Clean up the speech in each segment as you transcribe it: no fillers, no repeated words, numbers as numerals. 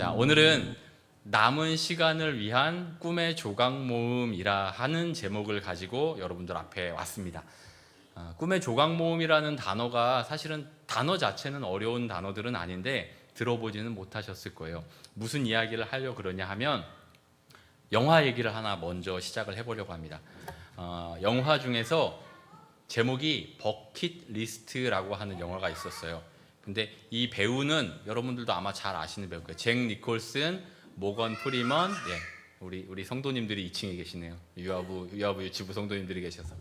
자, 오늘은 남은 시간을 위한 꿈의 조각 모음이라 하는 제목을 가지고 여러분들 앞에 왔습니다. 꿈의 조각 모음이라는 단어가 사실은 단어 자체는 어려운 단어들은 아닌데 들어보지는 못하셨을 거예요. 무슨 이야기를 하려고 그러냐 하면 영화 얘기를 하나 먼저 시작을 해보려고 합니다. 영화 중에서 제목이 버킷리스트라고 하는 영화가 있었어요. 근데 이 배우는 여러분들도 아마 잘 아시는 배우일 거예요. 잭 니콜슨, 모건 프리먼, 우리 성도님들이 2층에 계시네요. 유아부 유치부 성도님들이 계셔서.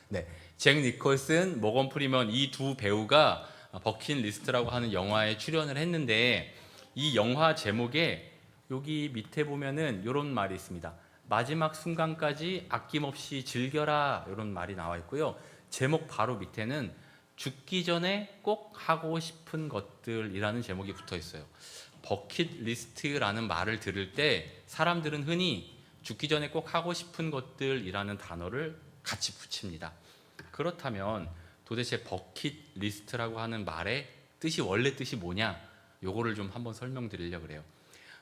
네, 잭 니콜슨, 모건 프리먼 이 두 배우가 버킷리스트라고 하는 영화에 출연을 했는데 이 영화 제목에 여기 밑에 보면은 이런 말이 있습니다. 마지막 순간까지 아낌없이 즐겨라, 이런 말이 나와 있고요. 제목 바로 밑에는 죽기 전에 꼭 하고 싶은 것들이라는 제목이 붙어 있어요. 버킷리스트라는 말을 들을 때 사람들은 흔히 죽기 전에 꼭 하고 싶은 것들이라는 단어를 같이 붙입니다. 그렇다면 도대체 버킷리스트라고 하는 말의 뜻이 원래 뜻이 뭐냐? 요거를 좀 한번 설명드리려고 그래요.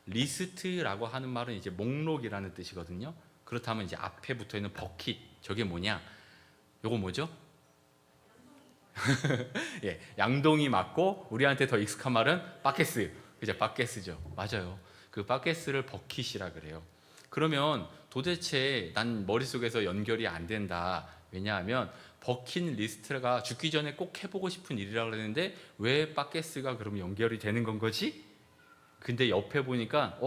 리스트라고 하는 말은 이제 목록이라는 뜻이거든요. 그렇다면 이제 앞에 붙어 있는 버킷, 저게 뭐냐? 요거 뭐죠? 예, 양동이 맞고 우리한테 더 익숙한 말은 바켓스, 그죠? 바켓스죠. 맞아요. 그 바켓스를 버킷이라 그래요. 그러면 도대체 난 머릿속에서 연결이 안 된다. 왜냐하면 버킷리스트가 죽기 전에 꼭 해보고 싶은 일이라고 그랬는데 왜 바켓스가 그러면 연결이 되는 건 거지? 근데 옆에 보니까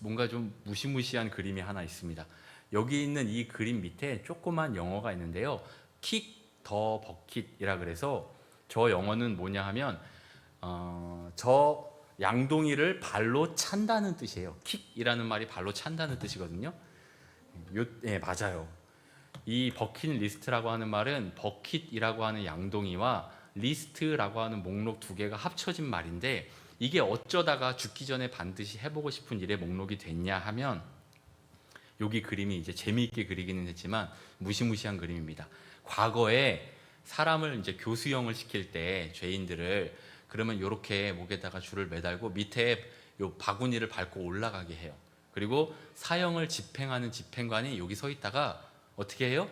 뭔가 좀 무시무시한 그림이 하나 있습니다. 여기 있는 이 그림 밑에 조그만 영어가 있는데요. 킥 더 버킷이라 그래서 저 영어는 뭐냐 하면 저 양동이를 발로 찬다는 뜻이에요. 킥이라는 말이 발로 찬다는 뜻이거든요. 네, 맞아요. 이 버킷리스트라고 하는 말은 버킷이라고 하는 양동이와 리스트라고 하는 목록 두 개가 합쳐진 말인데 이게 어쩌다가 죽기 전에 반드시 해보고 싶은 일의 목록이 됐냐 하면 여기 그림이 이제 재미있게 그리기는 했지만 무시무시한 그림입니다. 과거에 사람을 이제 교수형을 시킬 때 죄인들을 그러면 이렇게 목에다가 줄을 매달고 밑에 요 바구니를 밟고 올라가게 해요. 그리고 사형을 집행하는 집행관이 여기 서 있다가 어떻게 해요?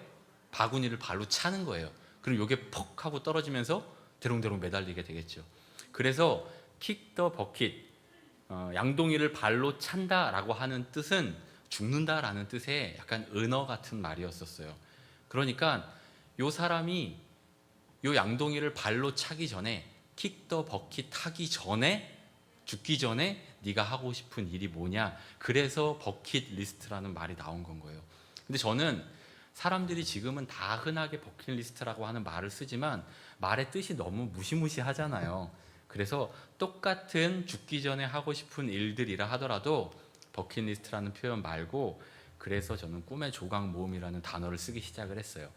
바구니를 발로 차는 거예요. 그럼 이게 퍽 하고 떨어지면서 대롱대롱 매달리게 되겠죠. 그래서 킥 더 버킷, 양동이를 발로 찬다라고 하는 뜻은 죽는다라는 뜻의 약간 은어 같은 말이었었어요. 그러니까 요 사람이 요 양동이를 발로 차기 전에 킥 더 버킷 하기 전에 죽기 전에 네가 하고 싶은 일이 뭐냐, 그래서 버킷리스트라는 말이 나온 건 거예요. 근데 저는 사람들이 지금은 다 흔하게 버킷리스트라고 하는 말을 쓰지만 말의 뜻이 너무 무시무시하잖아요. 그래서 똑같은 죽기 전에 하고 싶은 일들이라 하더라도 버킷리스트라는 표현 말고 그래서 저는 꿈의 조각 모음이라는 단어를 쓰기 시작을 했어요.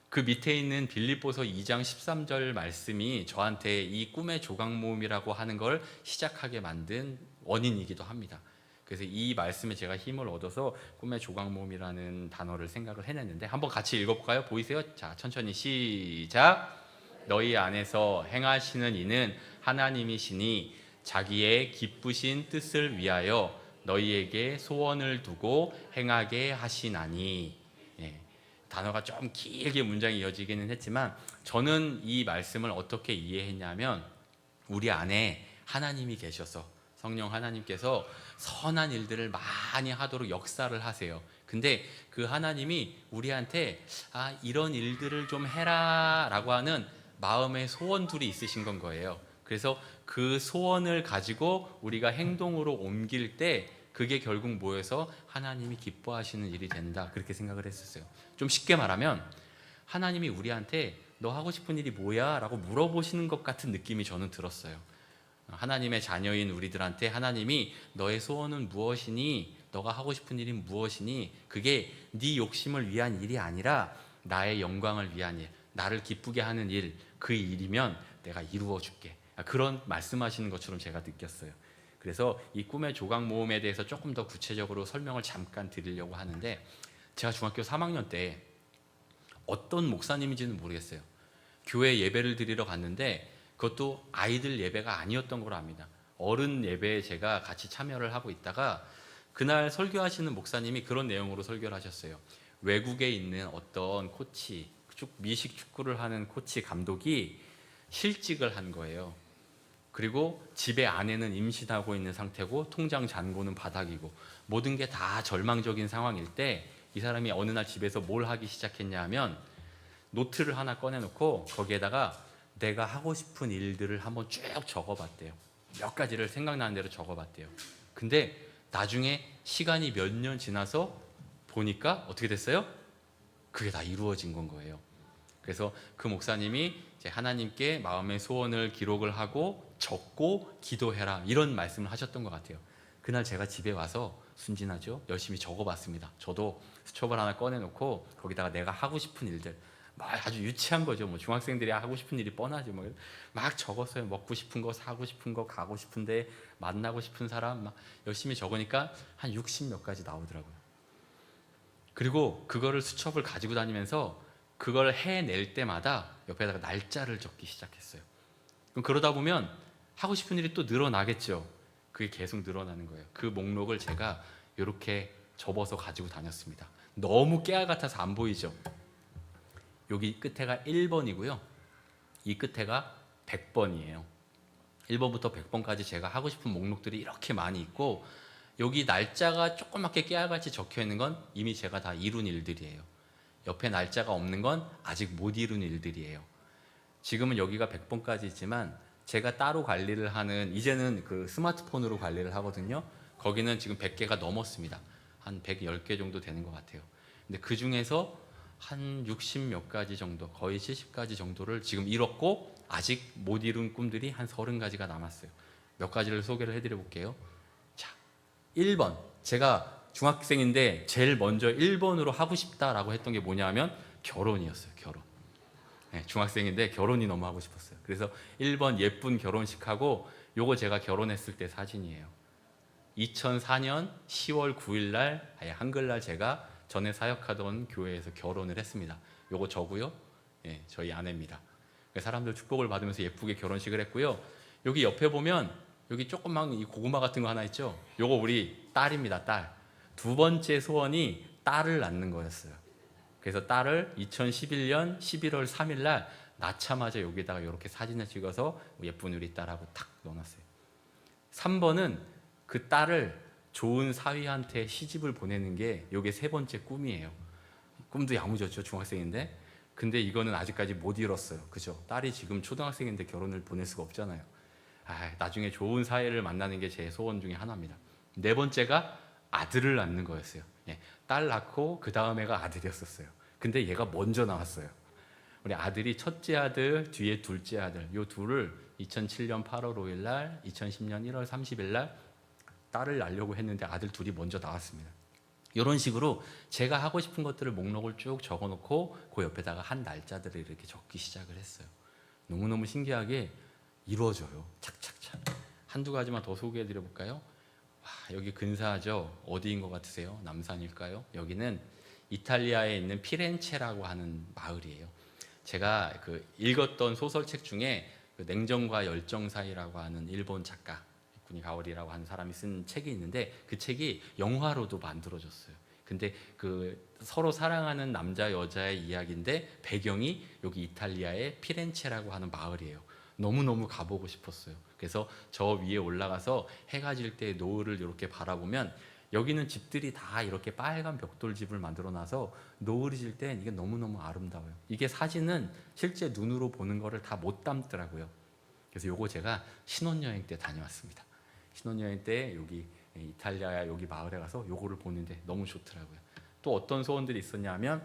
그 밑에 있는 빌립보서 2장 13절 말씀이 저한테 이 꿈의 조각 모음이라고 하는 걸 시작하게 만든 원인이기도 합니다. 그래서 이 말씀에 제가 힘을 얻어서 꿈의 조각 모음이라는 단어를 생각을 해냈는데 한번 같이 읽어볼까요? 보이세요? 자, 천천히 시작. 너희 안에서 행하시는 이는 하나님이시니 자기의 기쁘신 뜻을 위하여 너희에게 소원을 두고 행하게 하시나니. 예, 단어가 좀 길게 문장이 이어지기는 했지만 저는 이 말씀을 어떻게 이해했냐면 우리 안에 하나님이 계셔서 성령 하나님께서 선한 일들을 많이 하도록 역사를 하세요. 근데 그 하나님이 우리한테 이런 일들을 좀 해라 라고 하는 마음의 소원들이 있으신 건 거예요. 그래서 그 소원을 가지고 우리가 행동으로 옮길 때 그게 결국 모여서 하나님이 기뻐하시는 일이 된다, 그렇게 생각을 했었어요. 좀 쉽게 말하면 하나님이 우리한테 너 하고 싶은 일이 뭐야? 라고 물어보시는 것 같은 느낌이 저는 들었어요. 하나님의 자녀인 우리들한테 하나님이 너의 소원은 무엇이니? 너가 하고 싶은 일이 무엇이니? 그게 네 욕심을 위한 일이 아니라 나의 영광을 위한 일, 나를 기쁘게 하는 일, 그 일이면 내가 이루어 줄게, 그런 말씀하시는 것처럼 제가 느꼈어요. 그래서 이 꿈의 조각 모음에 대해서 조금 더 구체적으로 설명을 잠깐 드리려고 하는데 제가 중학교 3학년 때 어떤 목사님인지는 모르겠어요. 교회 예배를 드리러 갔는데 그것도 아이들 예배가 아니었던 걸로 압니다. 어른 예배에 제가 같이 참여를 하고 있다가 그날 설교하시는 목사님이 그런 내용으로 설교를 하셨어요. 외국에 있는 어떤 코치, 미식 축구를 하는 코치 감독이 실직을 한 거예요. 그리고 집에 아내는 임신하고 있는 상태고 통장 잔고는 바닥이고 모든 게 다 절망적인 상황일 때 이 사람이 어느 날 집에서 뭘 하기 시작했냐 하면 노트를 하나 꺼내놓고 거기에다가 내가 하고 싶은 일들을 한번 쭉 적어봤대요. 몇 가지를 생각나는 대로 적어봤대요. 근데 나중에 시간이 몇 년 지나서 보니까 어떻게 됐어요? 그게 다 이루어진 건 거예요. 그래서 그 목사님이 이제 하나님께 마음의 소원을 기록을 하고 적고 기도해라 이런 말씀을 하셨던 것 같아요. 그날 제가 집에 와서 순진하죠? 열심히 적어봤습니다. 저도 수첩을 하나 꺼내놓고 거기다가 내가 하고 싶은 일들 아주 유치한 거죠. 뭐 중학생들이 하고 싶은 일이 뻔하지 뭐. 막 적었어요. 먹고 싶은 거, 사고 싶은 거, 가고 싶은데, 만나고 싶은 사람 막 열심히 적으니까 한 60 몇 가지 나오더라고요. 그리고 그거를 수첩을 가지고 다니면서 그걸 해낼 때마다 옆에다가 날짜를 적기 시작했어요. 그럼 그러다 보면 하고 싶은 일이 또 늘어나겠죠. 그게 계속 늘어나는 거예요. 그 목록을 제가 이렇게 접어서 가지고 다녔습니다. 너무 깨알 같아서 안 보이죠? 여기 끝에가 1번이고요. 이 끝에가 100번이에요. 1번부터 100번까지 제가 하고 싶은 목록들이 이렇게 많이 있고 여기 날짜가 조그맣게 깨알같이 적혀 있는 건 이미 제가 다 이룬 일들이에요. 옆에 날짜가 없는 건 아직 못 이룬 일들이에요. 지금은 여기가 100번까지 있지만 제가 따로 관리를 하는 이제는 그 스마트폰으로 관리를 하거든요. 거기는 지금 100개가 넘었습니다. 한 110개 정도 되는 것 같아요. 근데 그 중에서 한 60 몇 가지 정도, 거의 70가지 정도를 지금 이뤘고 아직 못 이룬 꿈들이 한 30가지가 남았어요. 몇 가지를 소개를 해드려 볼게요. 자, 1번. 제가 중학생인데 제일 먼저 1번으로 하고 싶다라고 했던 게 뭐냐 하면 결혼이었어요. 결혼. 네, 중학생인데 결혼이 너무 하고 싶었어요. 그래서 1번 예쁜 결혼식하고 요거 제가 결혼했을 때 사진이에요. 2004년 10월 9일 날 한글날 제가 전에 사역하던 교회에서 결혼을 했습니다. 요거 저고요. 예, 저희 아내입니다. 사람들 축복을 받으면서 예쁘게 결혼식을 했고요. 여기 옆에 보면 여기 조그만 이 고구마 같은 거 하나 있죠. 요거 우리 딸입니다. 딸. 두 번째 소원이 딸을 낳는 거였어요. 그래서 딸을 2011년 11월 3일 날 낳자마자 여기다가 이렇게 사진을 찍어서 예쁜 우리 딸하고 탁 넣어놨어요. 3번은 그 딸을 좋은 사위한테 시집을 보내는 게 이게 세 번째 꿈이에요. 꿈도 야무졌죠, 중학생인데. 근데 이거는 아직까지 못 이뤘어요. 그죠? 딸이 지금 초등학생인데 결혼을 보낼 수가 없잖아요. 나중에 좋은 사위를 만나는 게 제 소원 중에 하나입니다. 네 번째가 아들을 낳는 거였어요. 예, 딸 낳고 그 다음 애가 아들이었었어요. 근데 얘가 먼저 나왔어요. 우리 아들이 첫째 아들, 뒤에 둘째 아들, 요 둘을 2007년 8월 5일 날, 2010년 1월 30일 날 딸을 낳으려고 했는데 아들 둘이 먼저 나왔습니다. 이런 식으로 제가 하고 싶은 것들을 목록을 쭉 적어놓고 그 옆에다가 한 날짜들을 이렇게 적기 시작을 했어요. 너무너무 신기하게 이루어져요. 착착착. 한두 가지만 더 소개해드려 볼까요? 여기 근사하죠? 어디인 것 같으세요? 남산일까요? 여기는 이탈리아에 있는 피렌체라고 하는 마을이에요. 제가 읽었던 소설책 중에 냉정과 열정 사이라고 하는 일본 작가 구니가오리라고 하는 사람이 쓴 책이 있는데 그 책이 영화로도 만들어졌어요. 근데 서로 사랑하는 남자 여자의 이야기인데 배경이 여기 이탈리아의 피렌체라고 하는 마을이에요. 너무너무 가보고 싶었어요. 그래서 저 위에 올라가서 해가 질 때 노을을 이렇게 바라보면 여기는 집들이 다 이렇게 빨간 벽돌집을 만들어놔서 노을이 질 땐 이게 너무너무 아름다워요. 이게 사진은 실제 눈으로 보는 거를 다 못 담더라고요. 그래서 요거 제가 신혼여행 때 다녀왔습니다. 신혼여행 때 여기 이탈리아 여기 마을에 가서 요거를 보는데 너무 좋더라고요. 또 어떤 소원들이 있었냐면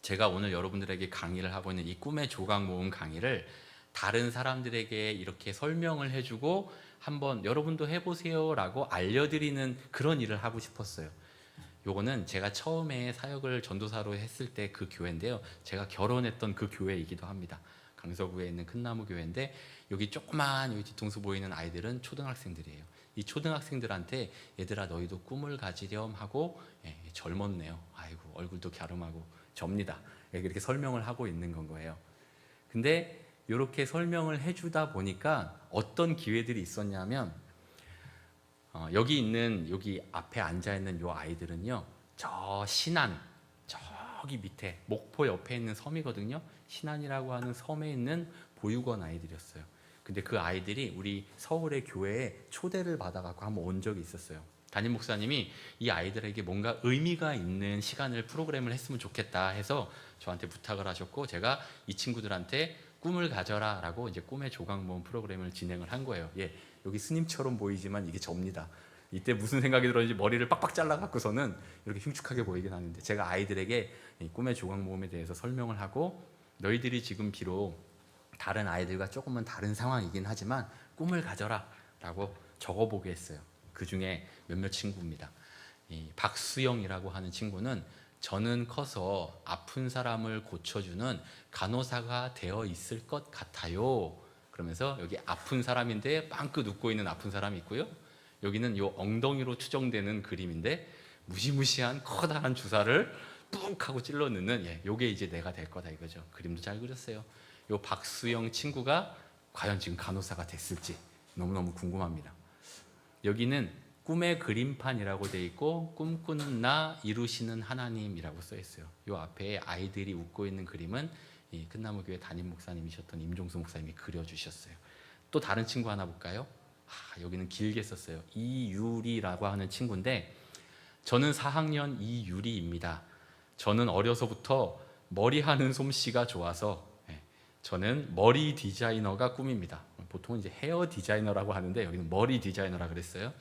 제가 오늘 여러분들에게 강의를 하고 있는 이 꿈의 조각 모음 강의를 다른 사람들에게 이렇게 설명을 해주고 한번 여러분도 해보세요 라고 알려드리는 그런 일을 하고 싶었어요. 요거는 제가 처음에 사역을 전도사로 했을 때 그 교회인데요. 제가 결혼했던 그 교회이기도 합니다. 강서구에 있는 큰나무 교회인데 여기 조그만 여기 뒤통수 보이는 아이들은 초등학생들이에요. 이 초등학생들한테 얘들아 너희도 꿈을 가지렴 하고 젊었네요. 아이고 얼굴도 갸름하고 접니다. 이렇게 설명을 하고 있는 건 거예요. 근데 이렇게 설명을 해주다 보니까 어떤 기회들이 있었냐면 여기 앞에 앉아 있는 요 아이들은요, 저 신안 저기 밑에 목포 옆에 있는 섬이거든요. 신안이라고 하는 섬에 있는 보육원 아이들이었어요. 근데 그 아이들이 우리 서울의 교회에 초대를 받아갖고 한번 온 적이 있었어요. 담임 목사님이 이 아이들에게 뭔가 의미가 있는 시간을 프로그램을 했으면 좋겠다 해서 저한테 부탁을 하셨고, 제가 이 친구들한테 꿈을 가져라라고 이제 꿈의 조각 모음 프로그램을 진행을 한 거예요. 예, 여기 스님처럼 보이지만 이게 접니다. 이때 무슨 생각이 들었는지 머리를 빡빡 잘라갖고서는 이렇게 흉측하게 보이긴 하는데, 제가 아이들에게 이 꿈의 조각 모음에 대해서 설명을 하고, 너희들이 지금 비록 다른 아이들과 조금은 다른 상황이긴 하지만 꿈을 가져라 라고 적어보게 했어요. 그 중에 몇몇 친구입니다. 이 박수영이라고 하는 친구는 저는 커서 아픈 사람을 고쳐주는 간호사가 되어 있을 것 같아요. 그러면서 여기 아픈 사람인데 빵긋 웃고 있는 아픈 사람이 있고요. 여기는 요 엉덩이로 추정되는 그림인데 무시무시한 커다란 주사를 뿡 하고 찔러 넣는, 요게 이제 내가 될 거다 이거죠. 그림도 잘 그렸어요. 요 박수영 친구가 과연 지금 간호사가 됐을지 너무너무 궁금합니다. 여기는 꿈의 그림판이라고 되어 있고, 꿈꾸는 나 이루시는 하나님이라고 써 있어요. 요 앞에 아이들이 웃고 있는 그림은 이 끝나무교회 담임 목사님이셨던 임종수 목사님이 그려주셨어요. 또 다른 친구 하나 볼까요? 여기는 길게 썼어요. 이유리라고 하는 친구인데, 저는 4학년 이유리입니다. 저는 어려서부터 머리하는 솜씨가 좋아서 저는 머리 디자이너가 꿈입니다. 보통은 이제 헤어 디자이너라고 하는데 여기는 머리 디자이너라 그랬어요.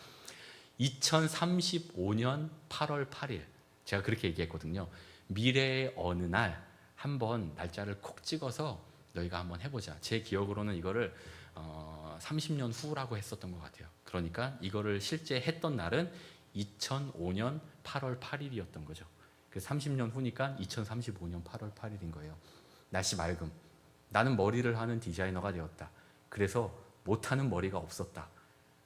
2035년 8월 8일 제가 그렇게 얘기했거든요. 미래의 어느 날 한번 날짜를 콕 찍어서 너희가 한번 해보자. 제 기억으로는 이거를 30년 후라고 했었던 것 같아요. 그러니까 이거를 실제 했던 날은 2005년 8월 8일이었던 거죠. 그래서 30년 후니까 2035년 8월 8일인 거예요. 날씨 맑음. 나는 머리를 하는 디자이너가 되었다. 그래서 못하는 머리가 없었다.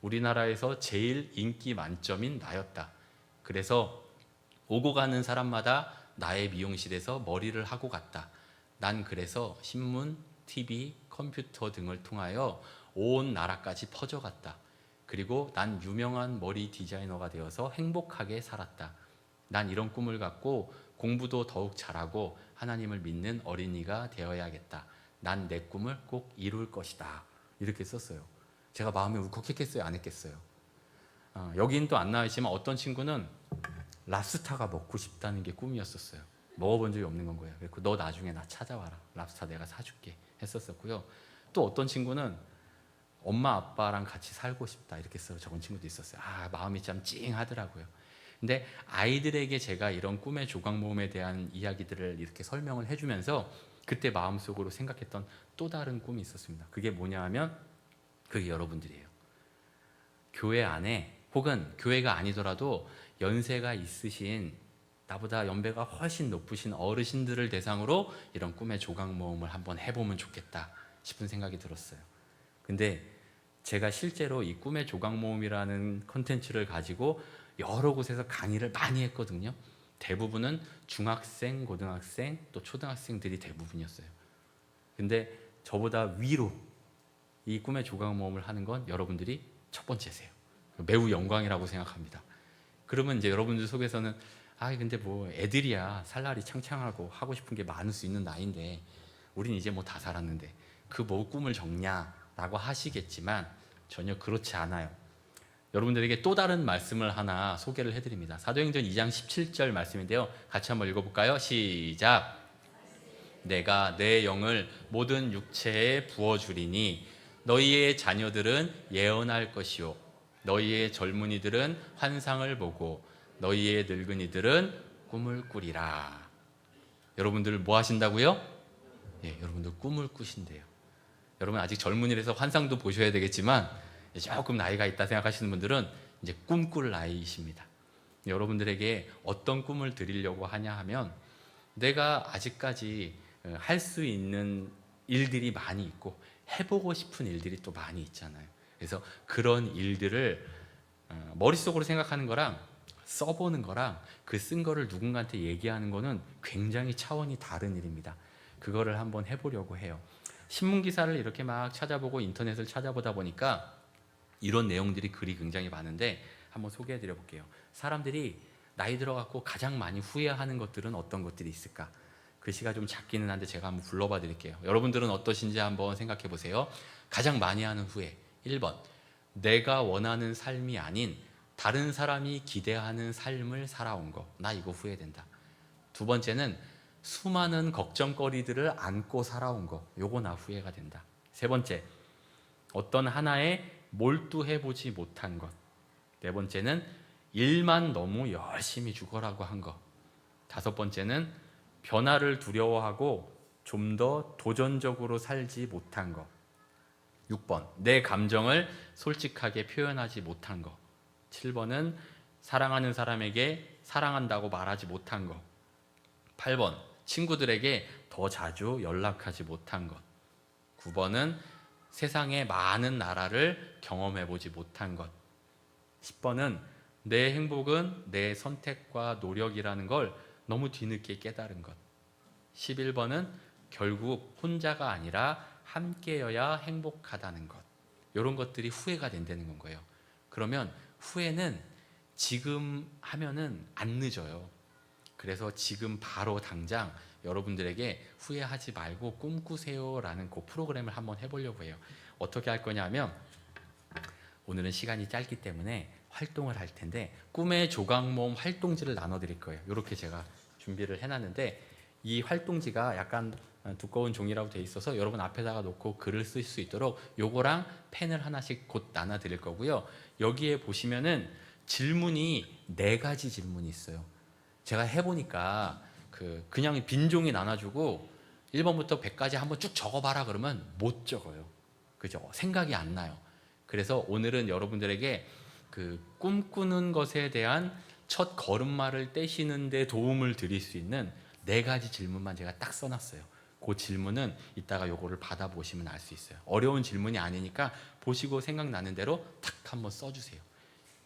우리나라에서 제일 인기 만점인 나였다. 그래서 오고 가는 사람마다 나의 미용실에서 머리를 하고 갔다. 난 그래서 신문, TV, 컴퓨터 등을 통하여 온 나라까지 퍼져갔다. 그리고 난 유명한 머리 디자이너가 되어서 행복하게 살았다. 난 이런 꿈을 갖고 공부도 더욱 잘하고 하나님을 믿는 어린이가 되어야겠다. 난 내 꿈을 꼭 이룰 것이다. 이렇게 썼어요. 제가 마음이 울컥했겠어요? 안 했겠어요? 여기는 또 안 나와있지만 어떤 친구는 랍스타가 먹고 싶다는 게 꿈이었었어요. 먹어본 적이 없는 건 거예요. 그래서 너 나중에 나 찾아와라. 랍스타 내가 사줄게 했었고요. 또 어떤 친구는 엄마 아빠랑 같이 살고 싶다 이렇게 써 적은 친구도 있었어요. 마음이 참 찡하더라고요. 근데 아이들에게 제가 이런 꿈의 조각 모음에 대한 이야기들을 이렇게 설명을 해주면서 그때 마음속으로 생각했던 또 다른 꿈이 있었습니다. 그게 뭐냐 하면 그게 여러분들이에요. 교회 안에 혹은 교회가 아니더라도 연세가 있으신 나보다 연배가 훨씬 높으신 어르신들을 대상으로 이런 꿈의 조각 모음을 한번 해보면 좋겠다 싶은 생각이 들었어요. 근데 제가 실제로 이 꿈의 조각 모음이라는 컨텐츠를 가지고 여러 곳에서 강의를 많이 했거든요. 대부분은 중학생, 고등학생, 또 초등학생들이 대부분이었어요. 근데 저보다 위로 이 꿈의 조각 모음을 하는 건 여러분들이 첫 번째세요. 매우 영광이라고 생각합니다. 그러면 이제 여러분들 속에서는 근데 뭐 애들이야 살날이 창창하고 하고 싶은 게 많을 수 있는 나이인데 우린 이제 뭐 다 살았는데 그 뭐 꿈을 적냐라고 하시겠지만 전혀 그렇지 않아요. 여러분들에게 또 다른 말씀을 하나 소개를 해드립니다. 사도행전 2장 17절 말씀인데요. 같이 한번 읽어볼까요? 시작. 내가 내 영을 모든 육체에 부어주리니 너희의 자녀들은 예언할 것이요 너희의 젊은이들은 환상을 보고 너희의 늙은이들은 꿈을 꾸리라. 여러분들 뭐 하신다고요? 여러분들 꿈을 꾸신대요. 여러분 아직 젊은이라서 환상도 보셔야 되겠지만 조금 나이가 있다 생각하시는 분들은 이제 꿈꿀 나이이십니다. 여러분들에게 어떤 꿈을 드리려고 하냐 하면 내가 아직까지 할 수 있는 일들이 많이 있고 해보고 싶은 일들이 또 많이 있잖아요. 그래서 그런 일들을 머릿속으로 생각하는 거랑 써보는 거랑 그 쓴 거를 누군가한테 얘기하는 거는 굉장히 차원이 다른 일입니다. 그거를 한번 해보려고 해요. 신문 기사를 이렇게 막 찾아보고 인터넷을 찾아보다 보니까 이런 내용들이 글이 굉장히 많은데 한번 소개해 드려 볼게요. 사람들이 나이 들어갖고 가장 많이 후회하는 것들은 어떤 것들이 있을까? 글씨가 좀 작기는 한데 제가 한번 불러봐 드릴게요. 여러분들은 어떠신지 한번 생각해 보세요. 가장 많이 하는 후회. 1번, 내가 원하는 삶이 아닌 다른 사람이 기대하는 삶을 살아온 거. 나 이거 후회된다. 두 번째는 수많은 걱정거리들을 안고 살아온 거. 요거 나 후회가 된다. 세 번째, 어떤 하나에 몰두해보지 못한 것. 네 번째는 일만 너무 열심히 죽어라고 한 것. 다섯 번째는 변화를 두려워하고 좀 더 도전적으로 살지 못한 것. 6번, 내 감정을 솔직하게 표현하지 못한 것. 7번은 사랑하는 사람에게 사랑한다고 말하지 못한 것. 8번, 친구들에게 더 자주 연락하지 못한 것. 9번은 세상의 많은 나라를 경험해보지 못한 것. 10번은 내 행복은 내 선택과 노력이라는 걸 너무 뒤늦게 깨달은 것. 11번은 결국 혼자가 아니라 함께여야 행복하다는 것. 이런 것들이 후회가 된다는 거예요. 그러면 후회는 지금 하면은 안 늦어요. 그래서 지금 바로 당장 여러분들에게 후회하지 말고 꿈꾸세요라는 그 프로그램을 한번 해보려고 해요. 어떻게 할 거냐면 오늘은 시간이 짧기 때문에 활동을 할 텐데 꿈의 조각모음 활동지를 나눠드릴 거예요. 이렇게 제가 준비를 해놨는데 이 활동지가 약간 두꺼운 종이라고 돼 있어서 여러분 앞에다가 놓고 글을 쓸 수 있도록 요거랑 펜을 하나씩 곧 나눠드릴 거고요. 여기에 보시면은 질문이 4가지 질문이 있어요. 제가 해보니까 그냥 빈 종이 나눠주고 1번부터 100까지 한번 쭉 적어봐라 그러면 못 적어요. 그죠? 생각이 안 나요. 그래서 오늘은 여러분들에게 그 꿈꾸는 것에 대한 첫 걸음마를 떼시는 데 도움을 드릴 수 있는 4가지 질문만 제가 딱 써놨어요. 그 질문은 이따가 요거를 받아보시면 알 수 있어요. 어려운 질문이 아니니까 보시고 생각나는 대로 탁 한번 써주세요.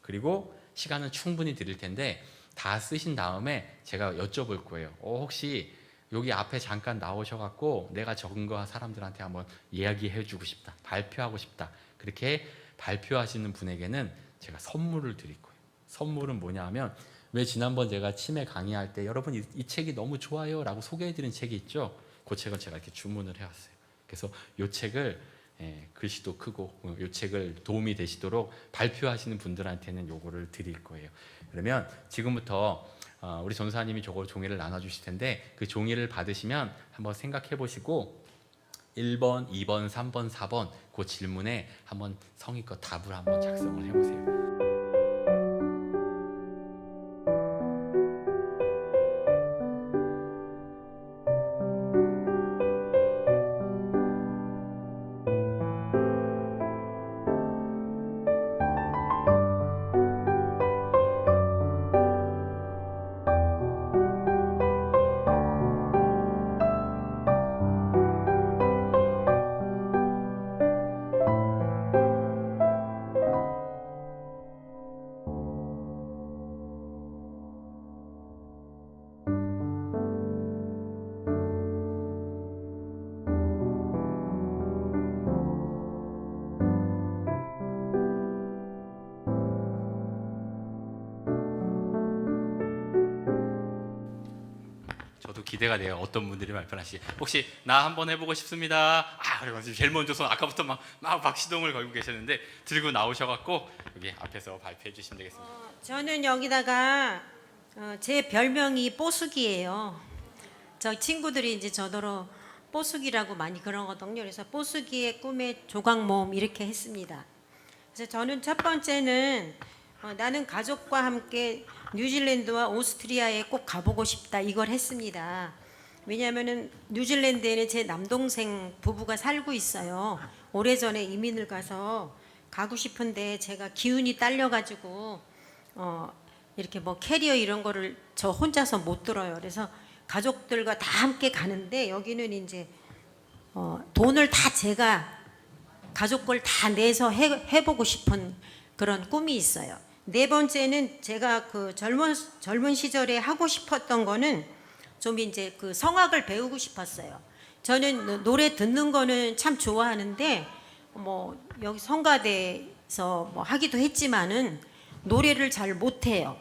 그리고 시간은 충분히 드릴 텐데 다 쓰신 다음에 제가 여쭤볼 거예요. 혹시 여기 앞에 잠깐 나오셔갖고 내가 적은 거 사람들한테 한번 이야기해주고 싶다, 발표하고 싶다. 그렇게 발표하시는 분에게는 제가 선물을 드릴 거예요. 선물은 뭐냐 하면 왜 지난번 제가 치매 강의할 때 여러분 이 책이 너무 좋아요 라고 소개해드린 책이 있죠. 그 책을 제가 이렇게 주문을 해왔어요. 그래서 이 책을 글씨도 크고 이 책을 도움이 되시도록 발표하시는 분들한테는 요거를 드릴 거예요. 그러면 지금부터 우리 전사님이 저거 종이를 나눠주실 텐데 그 종이를 받으시면 한번 생각해 보시고 1번, 2번, 3번, 4번 그 질문에 한번 성의껏 답을 한번 작성을 해보세요. 저도 기대가 돼요. 어떤 분들이 발표하실지. 혹시 나 한번 해보고 싶습니다. 그리고 제일 먼저 손 아까부터 막 박시동을 걸고 계셨는데 들고 나오셔갖고 여기 앞에서 발표해 주시면 되겠습니다. 저는 여기다가 제 별명이 뽀수기예요. 저 친구들이 이제 저더러 뽀수기라고 많이 그러거든요. 그래서 뽀수기의 꿈의 조각 모음 이렇게 했습니다. 그래서 저는 첫 번째는 나는 가족과 함께 뉴질랜드와 오스트리아에 꼭 가보고 싶다 이걸 했습니다. 왜냐하면은 뉴질랜드에는 제 남동생 부부가 살고 있어요. 오래전에 이민을 가서 가고 싶은데 제가 기운이 딸려가지고 이렇게 뭐 캐리어 이런 거를 저 혼자서 못 들어요. 그래서 가족들과 다 함께 가는데 여기는 이제 돈을 다 제가 가족 걸 다 내서 해보고 싶은 그런 꿈이 있어요. 네 번째는 제가 그 젊은 시절에 하고 싶었던 거는 좀 이제 그 성악을 배우고 싶었어요. 저는 노래 듣는 거는 참 좋아하는데 뭐 여기 성가대에서 뭐 하기도 했지만은 노래를 잘 못해요.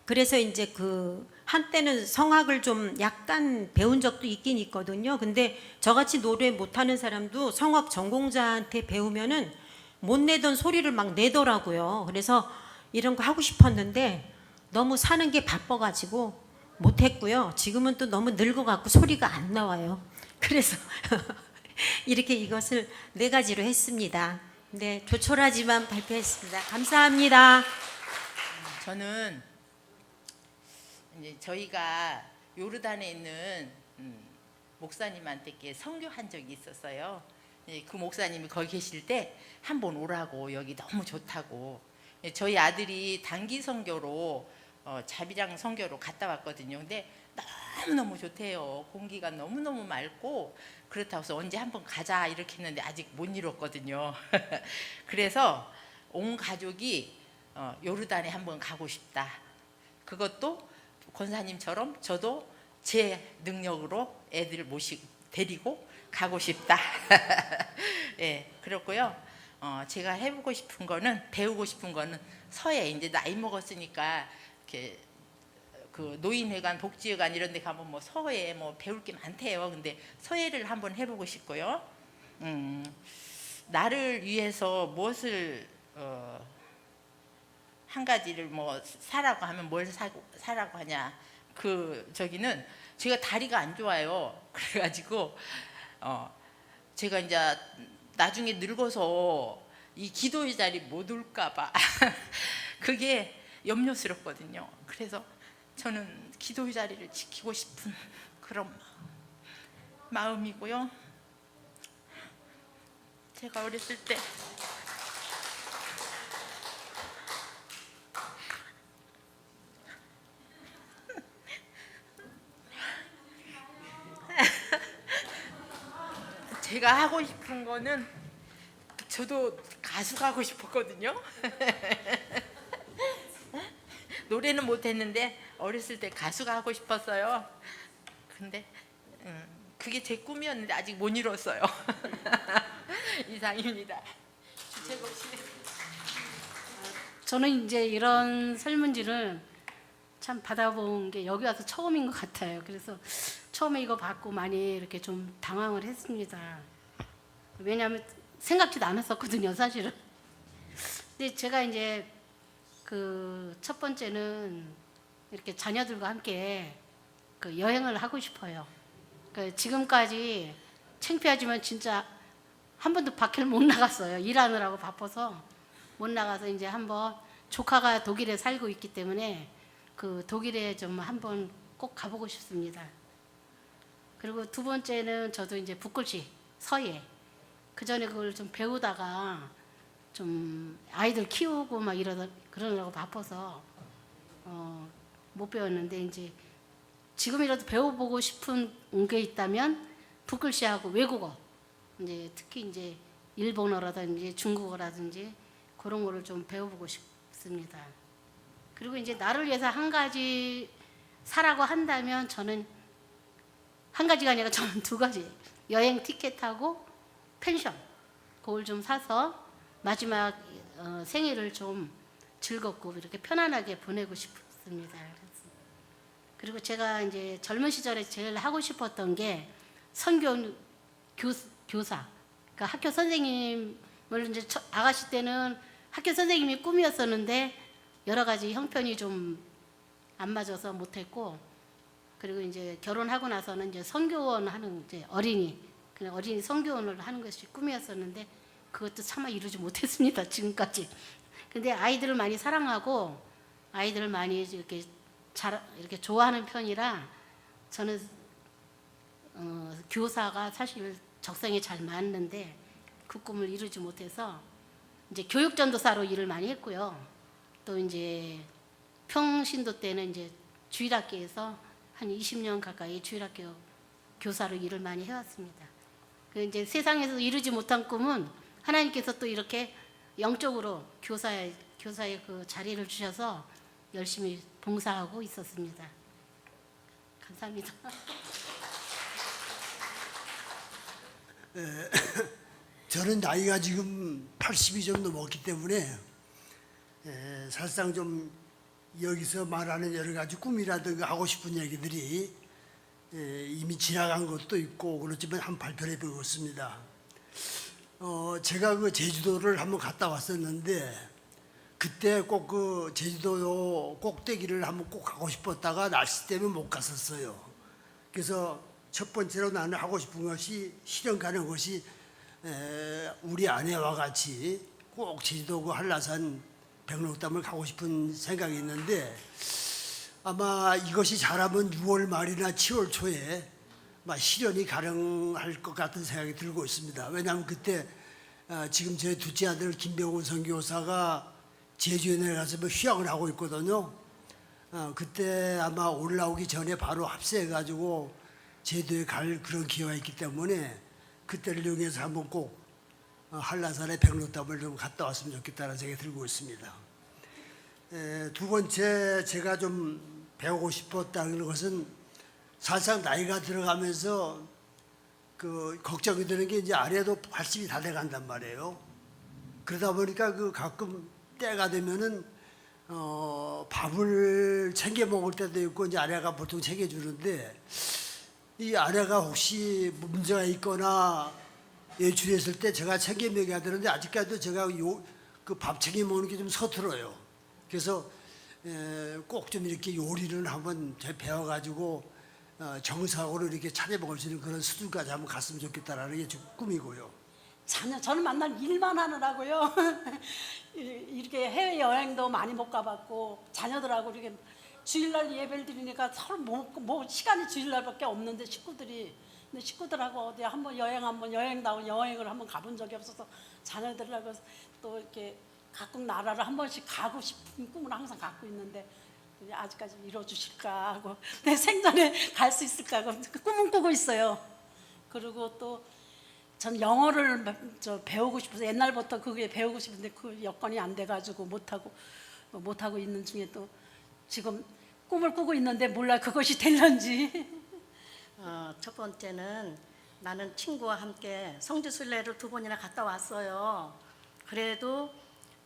그래서 이제 그 한때는 성악을 좀 약간 배운 적도 있긴 있거든요. 근데 저같이 노래 못하는 사람도 성악 전공자한테 배우면은 못 내던 소리를 막 내더라고요. 그래서 이런 거 하고 싶었는데 너무 사는 게 바빠가지고 못했고요. 지금은 또 너무 늙어갖고 소리가 안 나와요. 그래서 이렇게 이것을 4가지로 했습니다. 네, 조촐하지만 발표했습니다. 감사합니다. 저는 이제 저희가 요르단에 있는 목사님한테 선교한 적이 있었어요. 그 목사님이 거기 계실 때 한번 오라고, 여기 너무 좋다고. 저희 아들이 단기 선교로 자비랑 선교로 갔다 왔거든요. 근데 너무너무 좋대요. 공기가 너무너무 맑고 그렇다고 해서 언제 한번 가자 이렇게 했는데 아직 못 이뤘거든요. 그래서 온 가족이 요르단에 한번 가고 싶다. 그것도 권사님처럼 저도 제 능력으로 애들 데리고 가고 싶다. 예, 그렇고요. 제가 해보고 싶은 거는, 배우고 싶은 거는 서예. 이제 나이 먹었으니까 이렇게 그 노인회관, 복지회관 이런 데 가면 뭐 서예 뭐 배울 게 많대요. 근데 서예를 한번 해보고 싶고요. 나를 위해서 무엇을 한 가지를 뭐 사라고 하면 뭘 사라고 하냐. 저기는 제가 다리가 안 좋아요. 그래가지고 제가 이제 나중에 늙어서 이 기도의 자리 못 올까봐 그게 염려스럽거든요. 그래서 저는 기도의 자리를 지키고 싶은 그런 마음이고요. 제가 어렸을 때 제가 하고 싶은 거는, 저도 가수가 하고 싶었거든요. 노래는 못했는데 어렸을 때 가수가 하고 싶었어요. 근데 그게 제 꿈이었는데 아직 못 이뤘어요. 이상입니다. 주최국 씨. 저는 이제 이런 설문지를 참 받아본 게 여기 와서 처음인 것 같아요. 그래서 처음에 이거 받고 많이 이렇게 좀 당황을 했습니다. 왜냐하면 생각지도 않았었거든요, 사실은. 근데 제가 이제 그 첫 번째는 이렇게 자녀들과 함께 그 여행을 하고 싶어요. 그 지금까지 창피하지만 진짜 한 번도 밖을 못 나갔어요. 일하느라고 바빠서 못 나가서 이제 한번, 조카가 독일에 살고 있기 때문에 그 독일에 좀 한번 꼭 가보고 싶습니다. 그리고 두 번째는 저도 이제 붓글씨, 서예. 그 전에 그걸 좀 배우다가 좀 아이들 키우고 막 그러느라고 바빠서 못 배웠는데, 이제 지금이라도 배워보고 싶은 게 있다면 붓글씨하고 외국어, 이제 특히 이제 일본어라든지 중국어라든지 그런 거를 좀 배워보고 싶습니다. 그리고 이제 나를 위해서 한 가지 사라고 한다면 저는 한 가지가 아니라 저는 2가지, 여행 티켓하고 펜션, 그걸 좀 사서 마지막 생일을 좀 즐겁고 이렇게 편안하게 보내고 싶습니다. 그리고 제가 이제 젊은 시절에 제일 하고 싶었던 게 선교 교사, 그러니까 학교 선생님을 이제 아가씨 때는 학교 선생님이 꿈이었었는데 여러 가지 형편이 좀 안 맞아서 못했고, 그리고 이제 결혼하고 나서는 이제 선교원 하는, 이제 그냥 어린이 선교원을 하는 것이 꿈이었었는데 그것도 차마 이루지 못했습니다, 지금까지. 근데 아이들을 많이 사랑하고 아이들을 많이 이렇게 이렇게 좋아하는 편이라 저는 교사가 사실 적성에 잘 맞는데 그 꿈을 이루지 못해서 이제 교육전도사로 일을 많이 했고요. 또 이제 평신도 때는 이제 주일학교에서 한 20년 가까이 주일학교 교사로 일을 많이 해왔습니다. 그 이제 세상에서 이루지 못한 꿈은 하나님께서 또 이렇게 영적으로 교사의 그 자리를 주셔서 열심히 봉사하고 있었습니다. 감사합니다. 저는 나이가 지금 80이 좀 넘었기 때문에 사실상 좀 여기서 말하는 여러 가지 꿈이라든가 하고 싶은 얘기들이 이미 지나간 것도 있고 그렇지만 한번 발표해 보겠습니다. 제가 그 제주도를 한번 갔다 왔었는데 그때 꼭 그 제주도 꼭대기를 한번 꼭 가고 싶었다가 날씨 때문에 못 갔었어요. 그래서 첫 번째로 나는 하고 싶은 것이 실현 가는 것이 우리 아내와 같이 꼭 제주도 그 한라산 백록담을 가고 싶은 생각이 있는데 아마 이것이 잘하면 6월 말이나 7월 초에 아마 실현이 가능할 것 같은 생각이 들고 있습니다. 왜냐하면 그때 지금 제 둘째 아들 김병훈 선교사가 제주에 내려가서 뭐 휴학을 하고 있거든요. 그때 아마 올라오기 전에 바로 합세해가지고 제주도에 갈 그런 기회가 있기 때문에 그때를 이용해서 한번 꼭 한라산의 백록담을 좀 갔다 왔으면 좋겠다는 생각이 들고 있습니다. 두 번째 제가 좀 배우고 싶었다는 것은 사실상 나이가 들어가면서 그 걱정이 되는 게 이제 아내도 80이 다 돼간단 말이에요. 그러다 보니까 그 가끔 때가 되면은 밥을 챙겨 먹을 때도 있고 이제 아내가 보통 챙겨주는데 이 아내가 혹시 문제가 있거나 외출했을 때 제가 챙겨 먹여야 되는데 아직까지도 제가 그 밥 챙겨 먹는 게 좀 서툴어요. 그래서 꼭 좀 이렇게 요리를 한번 배워가지고 정석으로 이렇게 차려 먹을 수 있는 그런 수준까지 한번 갔으면 좋겠다라는 게 지금 꿈이고요. 저는 맨날 일만 하느라고요. 이렇게 해외 여행도 많이 못 가봤고 자녀들하고 이렇게 주일날 예배를 드리니까 서로 뭐 시간이 주일날밖에 없는데 식구들하고 어디 한번 여행을 한번 가본 적이 없어서 자녀들하고 또 이렇게 가끔 나라를 한 번씩 가고 싶은 꿈을 항상 갖고 있는데 아직까지 이뤄주실까 하고 내 생전에 갈 수 있을까 하고 꿈은 꾸고 있어요. 그리고 또 전 영어를 배우고 싶어서 옛날부터 그게 배우고 싶은데 그 여건이 안 돼가지고 못하고 있는 중에 또 지금 꿈을 꾸고 있는데 몰라 그것이 될런지. 첫 번째는 나는 친구와 함께 성지순례를 2번이나 갔다 왔어요. 그래도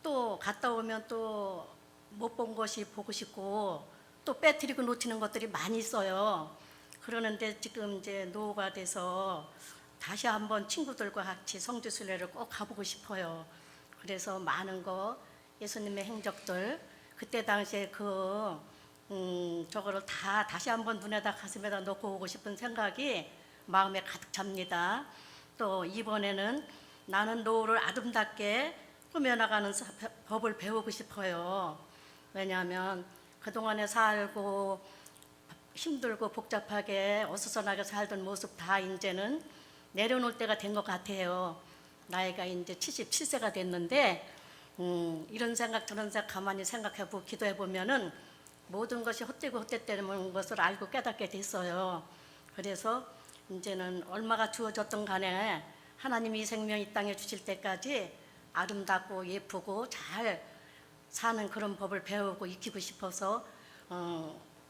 또 갔다 오면 또 못 본 것이 보고 싶고 또 빼뜨리고 놓치는 것들이 많이 있어요. 그러는데 지금 이제 노후가 돼서 다시 한번 친구들과 같이 성지순례를 꼭 가보고 싶어요. 그래서 많은 거 예수님의 행적들 그때 당시에 저거를 다 다시 한번 눈에다 가슴에다 놓고 오고 싶은 생각이 마음에 가득 찹니다. 또 이번에는 나는 노후를 아름답게 꾸며나가는 법을 배우고 싶어요. 왜냐하면 그동안에 살고 힘들고 복잡하게 어수선하게 살던 모습 다 이제는 내려놓을 때가 된 것 같아요. 나이가 이제 77세가 됐는데 이런 생각 저런 생각 가만히 생각해보고 기도해보면은 모든 것이 헛되고 헛되다는 것을 알고 깨닫게 됐어요. 그래서 이제는 얼마가 주어졌던 간에 하나님이 이 생명 이 땅에 주실 때까지 아름답고 예쁘고 잘 사는 그런 법을 배우고 익히고 싶어서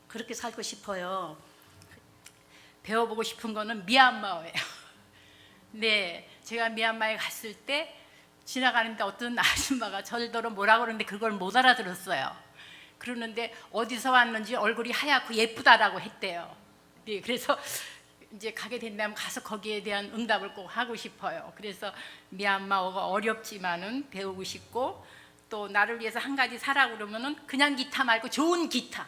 그렇게 살고 싶어요. 배워보고 싶은 거는 미얀마어예요. 네, 제가 미얀마에 갔을 때 지나가는데 어떤 아줌마가 저더러 뭐라 그러는데 그걸 못 알아들었어요. 그러는데 어디서 왔는지 얼굴이 하얗고 예쁘다라고 했대요. 네, 그래서 이제 가게 된다면 가서 거기에 대한 응답을 꼭 하고 싶어요. 그래서 미얀마어가 어렵지만은 배우고 싶고 또 나를 위해서 한 가지 사라 그러면은 그냥 기타 말고 좋은 기타.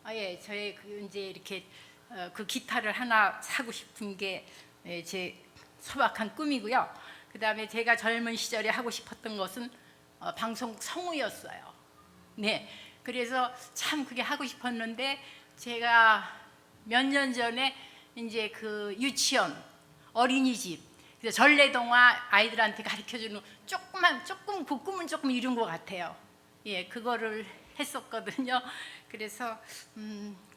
예, 저의 그 이제 이렇게 그 기타를 하나 사고 싶은 게 제 소박한 꿈이고요. 그다음에 제가 젊은 시절에 하고 싶었던 것은 방송 성우였어요. 네, 그래서 참 그게 하고 싶었는데 제가 몇 년 전에 이제 그 유치원 어린이집 그래서 전래동화 아이들한테 가르쳐주는 조금 그 꿈은 조금 이룬 것 같아요. 예, 그거를 했었거든요. 그래서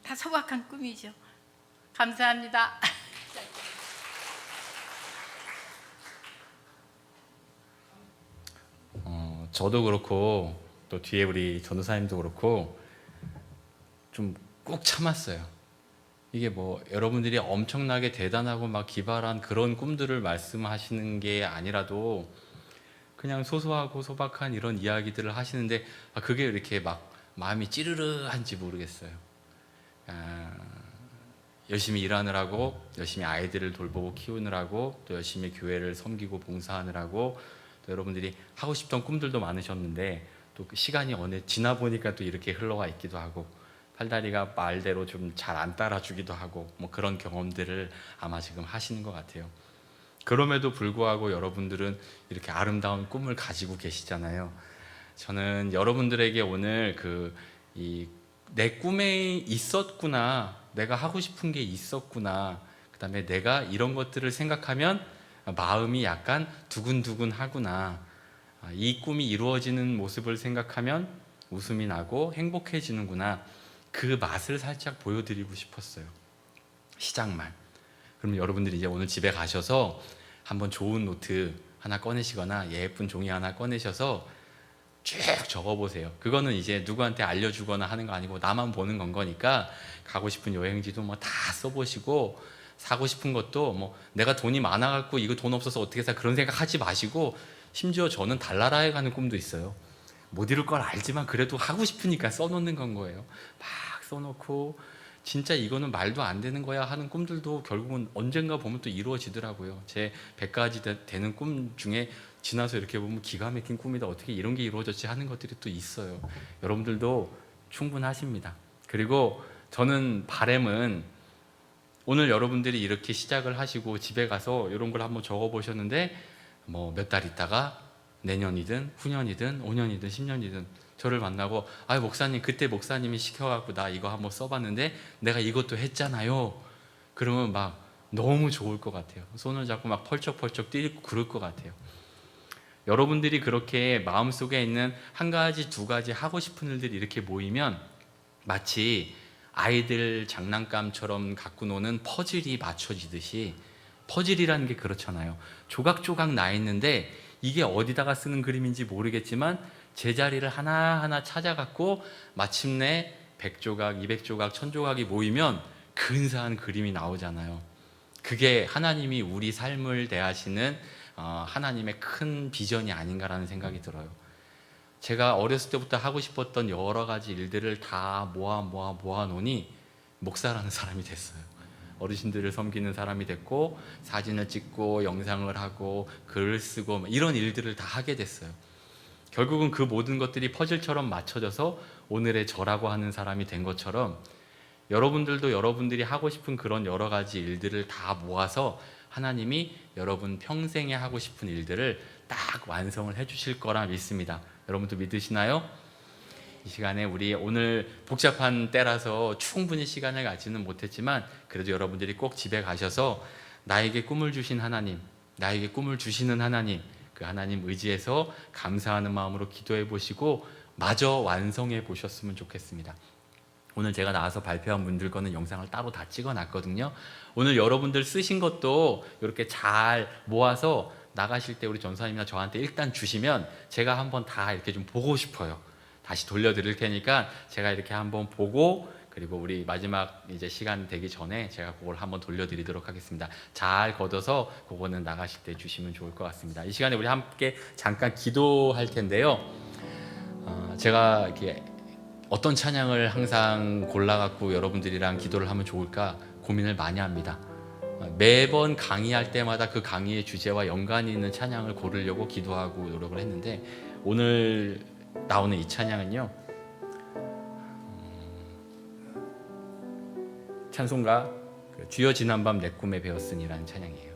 다 소박한 꿈이죠. 감사합니다. 저도 그렇고 또 뒤에 우리 전도사님도 그렇고 좀 꾹 참았어요. 이게 뭐 여러분들이 엄청나게 대단하고 막 기발한 그런 꿈들을 말씀하시는 게 아니라도 그냥 소소하고 소박한 이런 이야기들을 하시는데 그게 이렇게 막 마음이 찌르르한지 모르겠어요. 열심히 일하느라고, 열심히 아이들을 돌보고 키우느라고, 또 열심히 교회를 섬기고 봉사하느라고, 또 여러분들이 하고 싶던 꿈들도 많으셨는데 또 그 시간이 어느 지나 보니까 또 이렇게 흘러가 있기도 하고, 팔다리가 말대로 좀 잘 안 따라주기도 하고, 뭐 그런 경험들을 아마 지금 하시는 것 같아요. 그럼에도 불구하고 여러분들은 이렇게 아름다운 꿈을 가지고 계시잖아요. 저는 여러분들에게 오늘 내 꿈에 있었구나, 내가 하고 싶은 게 있었구나, 그 다음에 내가 이런 것들을 생각하면 마음이 약간 두근두근 하구나, 이 꿈이 이루어지는 모습을 생각하면 웃음이 나고 행복해지는구나, 그 맛을 살짝 보여드리고 싶었어요. 시작말. 그럼 여러분들이 이제 오늘 집에 가셔서 한번 좋은 노트 하나 꺼내시거나 예쁜 종이 하나 꺼내셔서 쭉 적어보세요. 그거는 이제 누구한테 알려주거나 하는 거 아니고 나만 보는 건 거니까, 가고 싶은 여행지도 뭐 다 써보시고, 사고 싶은 것도 뭐 내가 돈이 많아갖고 이거 돈 없어서 어떻게 사, 그런 생각 하지 마시고, 심지어 저는 달나라에 가는 꿈도 있어요. 못 이룰 걸 알지만 그래도 하고 싶으니까 써놓는 건 거예요. 막 써놓고 진짜 이거는 말도 안 되는 거야 하는 꿈들도 결국은 언젠가 보면 또 이루어지더라고요. 제 100가지 되는 꿈 중에 지나서 이렇게 보면 기가 막힌 꿈이다, 어떻게 이런 게 이루어졌지 하는 것들이 또 있어요. 여러분들도 충분하십니다. 그리고 저는 바람은 오늘 여러분들이 이렇게 시작을 하시고 집에 가서 이런 걸 한번 적어보셨는데 뭐 몇 달 있다가 내년이든 후년이든 5년이든 10년이든 저를 만나고, 목사님 그때 목사님이 시켜갖고 나 이거 한번 써봤는데 내가 이것도 했잖아요. 그러면 막 너무 좋을 것 같아요. 손을 잡고 막 펄쩍펄쩍 뛰고 그럴 것 같아요. 여러분들이 그렇게 마음속에 있는 한 가지 두 가지 하고 싶은 일들이 이렇게 모이면 마치 아이들 장난감처럼 갖고 노는 퍼즐이 맞춰지듯이, 퍼즐이라는 게 그렇잖아요. 조각조각 나 있는데 이게 어디다가 쓰는 그림인지 모르겠지만 제자리를 하나하나 찾아갖고 마침내 100조각, 200조각, 1000조각이 모이면 근사한 그림이 나오잖아요. 그게 하나님이 우리 삶을 대하시는 하나님의 큰 비전이 아닌가라는 생각이 들어요. 제가 어렸을 때부터 하고 싶었던 여러 가지 일들을 다 모아 놓으니 목사라는 사람이 됐어요. 어르신들을 섬기는 사람이 됐고, 사진을 찍고 영상을 하고 글을 쓰고 이런 일들을 다 하게 됐어요. 결국은 그 모든 것들이 퍼즐처럼 맞춰져서 오늘의 저라고 하는 사람이 된 것처럼, 여러분들도 여러분들이 하고 싶은 그런 여러 가지 일들을 다 모아서 하나님이 여러분 평생에 하고 싶은 일들을 딱 완성을 해주실 거라 믿습니다. 여러분도 믿으시나요? 이 시간에 우리 오늘 복잡한 때라서 충분히 시간을 갖지는 못했지만 그래도 여러분들이 꼭 집에 가셔서 나에게 꿈을 주신 하나님, 나에게 꿈을 주시는 하나님, 그 하나님 의지해서 감사하는 마음으로 기도해 보시고 마저 완성해 보셨으면 좋겠습니다. 오늘 제가 나와서 발표한 분들 거는 영상을 따로 다 찍어 놨거든요. 오늘 여러분들 쓰신 것도 이렇게 잘 모아서 나가실 때 우리 전사님이나 저한테 일단 주시면 제가 한번 다 이렇게 좀 보고 싶어요. 다시 돌려드릴 테니까 제가 이렇게 한번 보고, 그리고 우리 마지막 이제 시간 되기 전에 제가 그걸 한번 돌려드리도록 하겠습니다. 잘 걷어서 그거는 나가실 때 주시면 좋을 것 같습니다. 이 시간에 우리 함께 잠깐 기도할 텐데요. 제가 이렇게 어떤 찬양을 항상 골라갖고 여러분들이랑 기도를 하면 좋을까 고민을 많이 합니다. 매번 강의할 때마다 그 강의의 주제와 연관이 있는 찬양을 고르려고 기도하고 노력을 했는데, 오늘 나오는 이 찬양은요, 찬송가 주여 지난밤 내 꿈에 배웠으니라는 찬양이에요.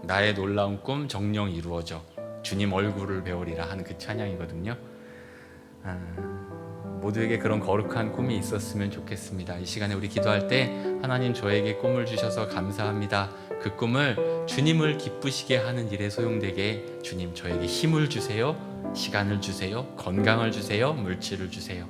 나의 놀라운 꿈 정녕 이루어져 주님 얼굴을 배우리라 하는 그 찬양이거든요. 모두에게 그런 거룩한 꿈이 있었으면 좋겠습니다. 이 시간에 우리 기도할 때 하나님 저에게 꿈을 주셔서 감사합니다. 그 꿈을 주님을 기쁘시게 하는 일에 소용되게 주님 저에게 힘을 주세요. 시간을 주세요. 건강을 주세요. 물질을 주세요.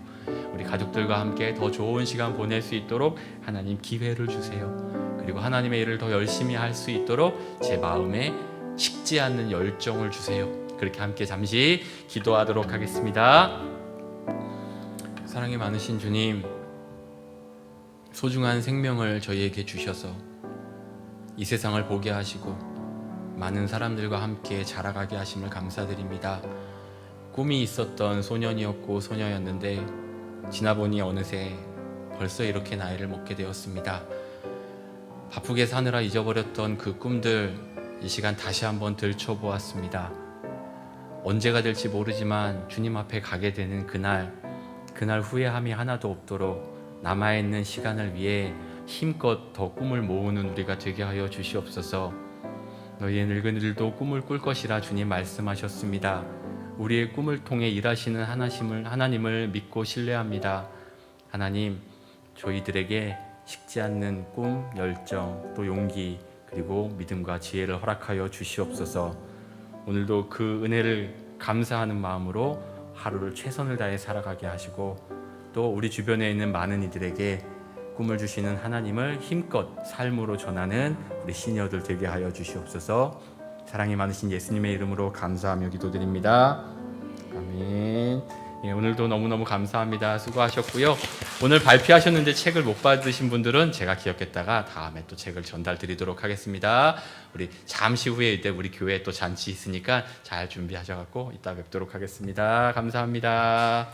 우리 가족들과 함께 더 좋은 시간 보낼 수 있도록 하나님 기회를 주세요. 그리고 하나님의 일을 더 열심히 할 수 있도록 제 마음에 식지 않는 열정을 주세요. 그렇게 함께 잠시 기도하도록 하겠습니다. 사랑이 많으신 주님, 소중한 생명을 저희에게 주셔서 이 세상을 보게 하시고 많은 사람들과 함께 자라가게 하심을 감사드립니다. 꿈이 있었던 소년이었고 소녀였는데 지나보니 어느새 벌써 이렇게 나이를 먹게 되었습니다. 바쁘게 사느라 잊어버렸던 그 꿈들 이 시간 다시 한번 들춰보았습니다. 언제가 될지 모르지만 주님 앞에 가게 되는 그날 후회함이 하나도 없도록 남아있는 시간을 위해 힘껏 더 꿈을 모으는 우리가 되게 하여 주시옵소서. 너희의 늙은이들도 꿈을 꿀 것이라 주님 말씀하셨습니다. 우리의 꿈을 통해 일하시는 하나님을 믿고 신뢰합니다. 하나님, 저희들에게 식지 않는 꿈, 열정, 또 용기, 그리고 믿음과 지혜를 허락하여 주시옵소서. 오늘도 그 은혜를 감사하는 마음으로 하루를 최선을 다해 살아가게 하시고 또 우리 주변에 있는 많은 이들에게 꿈을 주시는 하나님을 힘껏 삶으로 전하는 우리 시니어들 되게 하여 주시옵소서. 사랑이 많으신 예수님의 이름으로 감사하며 기도드립니다. 아멘. 예, 오늘도 너무너무 감사합니다. 수고하셨고요. 오늘 발표하셨는데 책을 못 받으신 분들은 제가 기억했다가 다음에 또 책을 전달 드리도록 하겠습니다. 우리 잠시 후에 이때 우리 교회에 또 잔치 있으니까 잘 준비하셔갖고 이따 뵙도록 하겠습니다. 감사합니다.